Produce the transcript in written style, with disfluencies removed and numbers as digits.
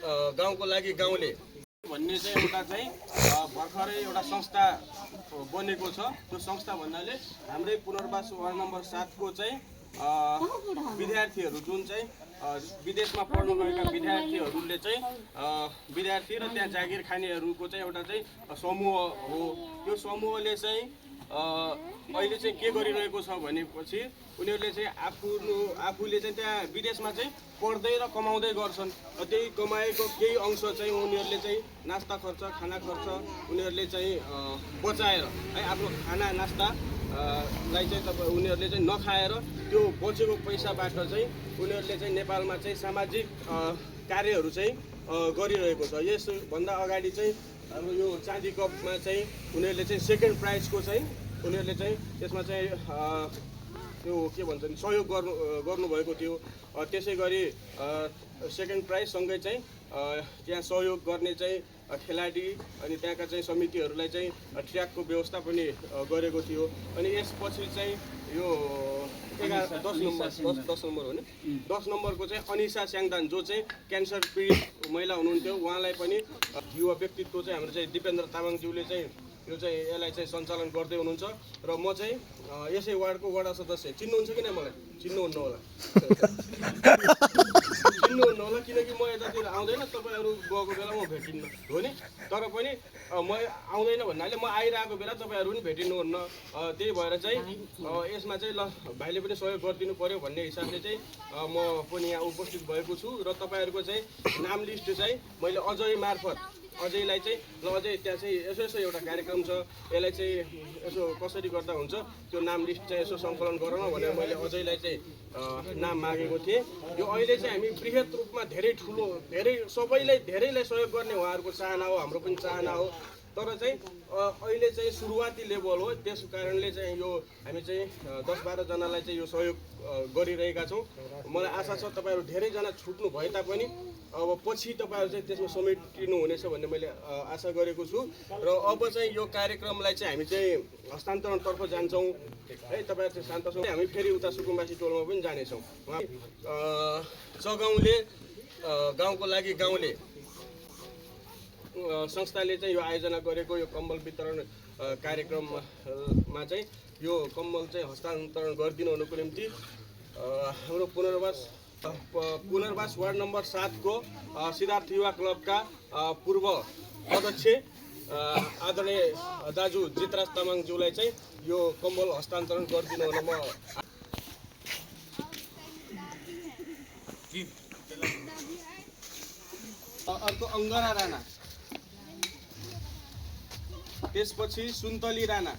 गाउँको लागि गाउँले भन्ने चाहिँ एउटा चाहिँ भर्खरै एउटा संस्था बनेको छ। त्यो संस्था भन्नाले हाम्रै पुनर्वास वार्ड नम्बर 7 को चाहिँ विद्यार्थीहरू जुन चाहिँ विदेशमा पढ्न गएका विद्यार्थीहरूले चाहिँ विद्यार्थी र त्यहाँ जागिर खानेहरूको चाहिँ एउटा चाहिँ समूह हो। त्यो समूहले चाहिँ अहिले चाहिँ के गरिरहेको छ भनेपछि उनीहरूले चाहिँ आफूले चाहिँ त्यहाँ विदेशमा चाहिँ पढ्दै र कमाउँदै गर्छन्। त्यही कमाएको केही अंश चाहिँ उनीहरूले चाहिँ नास्ता खर्च खाना खर्च उनीहरूले चाहिँ बचाएर है आफ्नो खाना नास्ता लाई चाहिँ उनीहरूले चाहिँ नखाएर त्यो बचेको पैसाबाट चाहिँ उनीहरूले चाहिँ नेपालमा चाहिँ सामाजिक कार्यहरू चाहिँ गरिरहेको छ। यसभन्दा अगाडि चाहिँ हाम्रो यो चाँदी कपमा चाहिँ उनीहरूले चाहिँ सेकेन्ड प्राइजको चाहिँ उनीहरूले चाहिँ त्यसमा चाहिँ त्यो के भन्छ नि सहयोग गर्नुभएको थियो। त्यसै गरी सेकेन्ड प्राइजसँगै चाहिँ त्यहाँ सहयोग गर्ने चाहिँ खेलाडी अनि त्यहाँका चाहिँ समितिहरूलाई चाहिँ ट्र्याकको व्यवस्था पनि गरेको थियो। अनि यसपछि चाहिँ यो 10 नम्बर हो नि 10 नम्बरको चाहिँ अनिसा स्याङदान जो चाहिँ क्यान्सर पीडित महिला हुनुहुन्थ्यो। उहाँलाई पनि युवा व्यक्तित्व चाहिँ हाम्रो चाहिँ दिपेन्द्र तामाङज्यूले चाहिँ यो चाहिँ यसलाई चाहिँ सञ्चालन गर्दै हुनुहुन्छ। र म चाहिँ यसै वार्डको वडा सदस्य चिन्नुहुन्छ कि नै मलाई चिन्नुहुन्न होला चिन्नुहुन्न होला किनकि म यतातिर आउँदैन तपाईँहरू गएको बेला म भेटिन्न हो नि। तर पनि म आउँदैन भन्नाले म आइरहेको बेला तपाईँहरू पनि भेटिनुहुन्न। त्यही भएर चाहिँ यसमा चाहिँ ल भाइले पनि सहयोग गरिदिनु पर्यो भन्ने हिसाबले चाहिँ म पनि यहाँ उपस्थित भएको छु। र तपाईँहरूको चाहिँ नाम लिस्ट चाहिँ मैले अजय मार्फत अजयलाई चाहिँ ल अझै त्यहाँ चाहिँ यसो एउटा कार्यक्रम छ यसलाई चाहिँ यसो कसरी गर्दा हुन्छ त्यो नाम लिस्ट चाहिँ यसो सङ्कलन गर न भनेर मैले अजयलाई चाहिँ नाम मागेको थिएँ। यो अहिले चाहिँ हामी बृहत रूपमा धेरै ठुलो धेरैलाई सहयोग गर्ने उहाँहरूको चाहना हो, हाम्रो पनि चाहना हो। तर चाहिँ अहिले चाहिँ सुरुवाती लेभल हो। त्यस कारणले चाहिँ यो हामी चाहिँ 10-12 जनालाई चाहिँ यो सहयोग गरिरहेका छौँ। मलाई आशा छ तपाईँहरू धेरैजना छुट्नु भए तापनि अब पछि तपाईँहरू चाहिँ त्यसमा समेटिनु हुनेछ भन्ने मैले आशा गरेको छु। र अब चाहिँ यो कार्यक्रमलाई चाहिँ हामी चाहिँ हस्तान्तरणतर्फ जान्छौँ है। तपाईँहरू चाहिँ शान्त छौँ। हामी फेरि उता सुकुम्बासी टोलमा पनि जानेछौँ। जगाउँले गाउँको लागि गाउँले संस्थाले चाहिँ यो आयोजना गरेको यो कम्बल वितरण कार्यक्रममा चाहिँ यो कम्बल चाहिँ हस्तान्तरण गरिदिनु हुनुको निम्ति हाम्रो पुनर्वास वार्ड नम्बर 7 को सिद्धार्थ युवा क्लबका पूर्व अध्यक्ष आदरणीय दाजु जितराज तामाङज्यूलाई चाहिँ यो कम्बल हस्तान्तरण गरिदिनु हुन म अर्को अङ्गना राणा, त्यसपछि सुन्तली राणा,